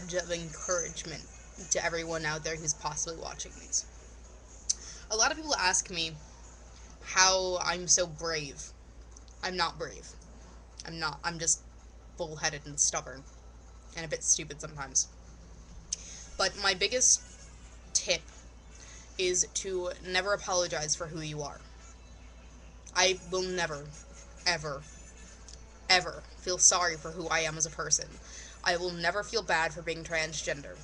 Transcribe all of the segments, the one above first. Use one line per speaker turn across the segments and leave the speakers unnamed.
message of encouragement to everyone out there who's possibly watching these. A lot of people ask me how I'm so brave. I'm not brave. I'm not. I'm just bullheaded and stubborn and a bit stupid sometimes. But my biggest tip is to never apologize for who you are. I will never, ever, ever feel sorry for who I am as a person. I will never feel bad for being transgender,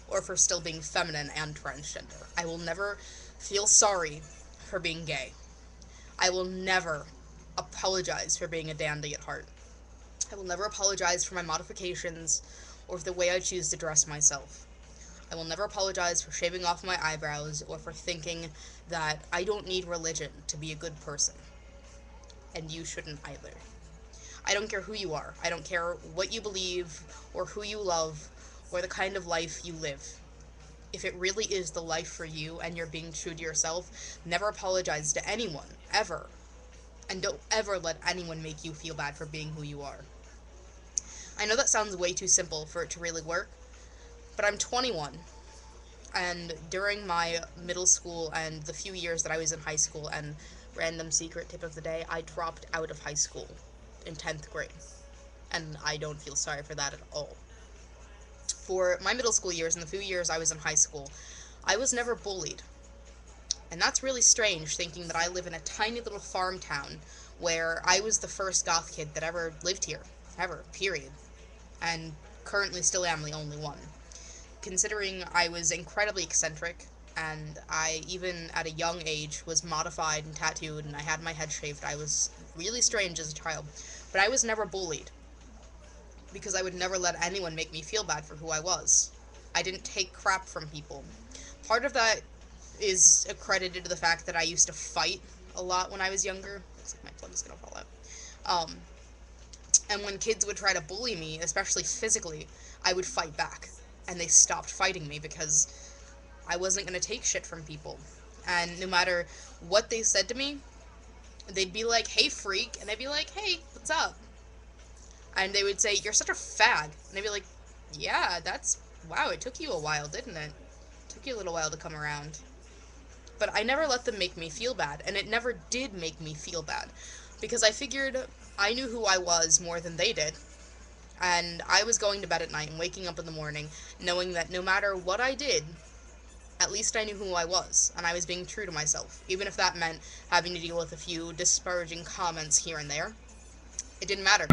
or for still being feminine and transgender. I will never feel sorry for being gay. I will never apologize for being a dandy at heart. I will never apologize for my modifications, or for the way I choose to dress myself. I will never apologize for shaving off my eyebrows, or for thinking that I don't need religion to be a good person. And you shouldn't either. I don't care who you are. I don't care what you believe, or who you love, or the kind of life you live. If it really is the life for you, and you're being true to yourself, never apologize to anyone, ever. And don't ever let anyone make you feel bad for being who you are. I know that sounds way too simple for it to really work, but I'm 21, and during my middle school and the few years that I was in high school, and random secret tip of the day, I dropped out of high school in 10th grade, and I don't feel sorry for that at all. For my middle school years and the few years I was in high school, I was never bullied. And that's really strange, thinking that I live in a tiny little farm town where I was the first goth kid that ever lived here. Ever. Period. And currently still am the only one. Considering I was incredibly eccentric, and I, even at a young age, was modified and tattooed, and I had my head shaved. I was really strange as a child. But I was never bullied, because I would never let anyone make me feel bad for who I was. I didn't take crap from people. Part of that is accredited to the fact that I used to fight a lot when I was younger. Looks like my plug is gonna fall out. And when kids would try to bully me, especially physically, I would fight back. And they stopped fighting me because I wasn't gonna take shit from people. And no matter what they said to me, they'd be like, "Hey, freak," and I'd be like, "Hey, what's up?" And they would say, "You're such a fag." And I'd be like, "Yeah, wow, it took you a while, didn't it? It took you a little while to come around." But I never let them make me feel bad, and it never did make me feel bad, because I figured I knew who I was more than they did, and I was going to bed at night and waking up in the morning knowing that no matter what I did, at least I knew who I was, and I was being true to myself, even if that meant having to deal with a few disparaging comments here and there. It didn't matter.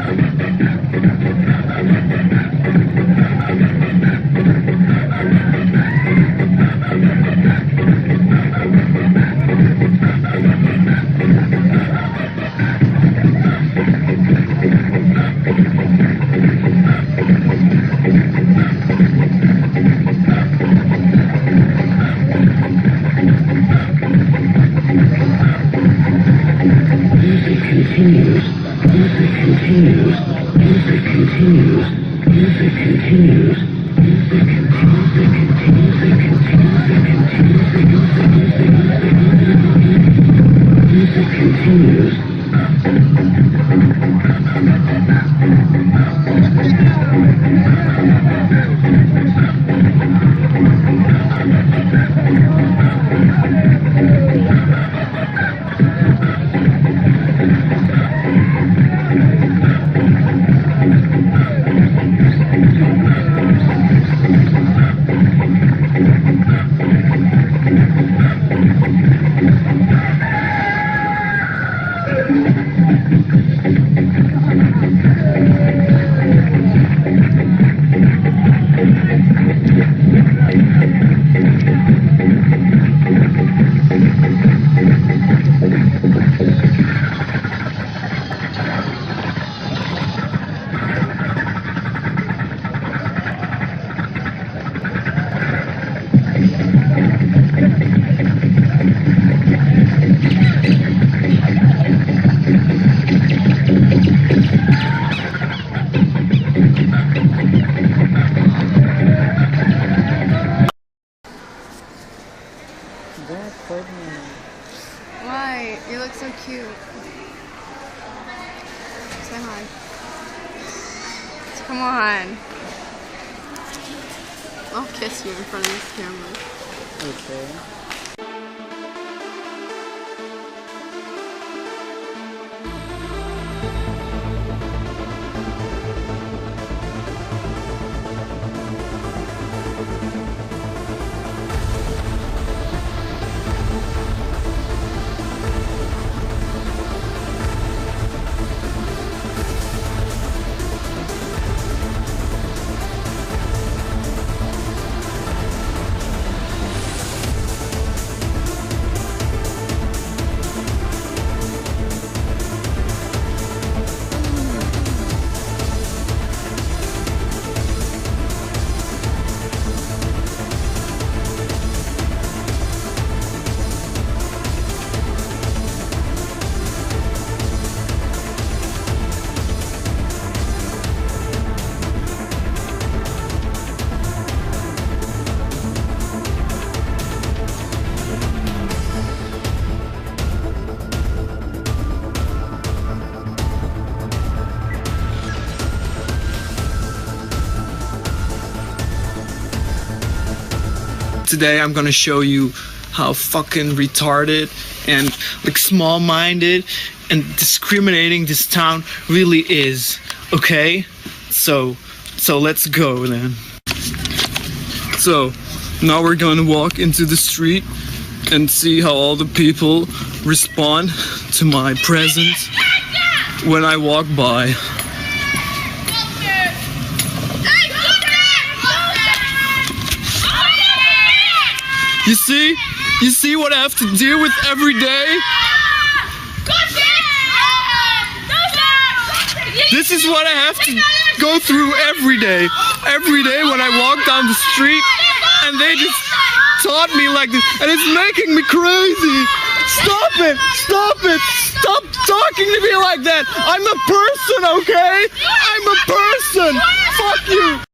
Music continues. Music continues. Music continues. I'll kiss you in front of this camera.
Okay.
Today I'm gonna show you how fucking retarded and like small-minded and discriminating this town really is, okay? So let's go then. So now we're gonna walk into the street and see how all the people respond to my presence when I walk by. You see what I have to deal with every day? This is what I have to go through every day. Every day when I walk down the street and they just taunt me like this and it's making me crazy. Stop it! Stop it! Stop talking to me like that! I'm a person, okay? I'm a person! Fuck you!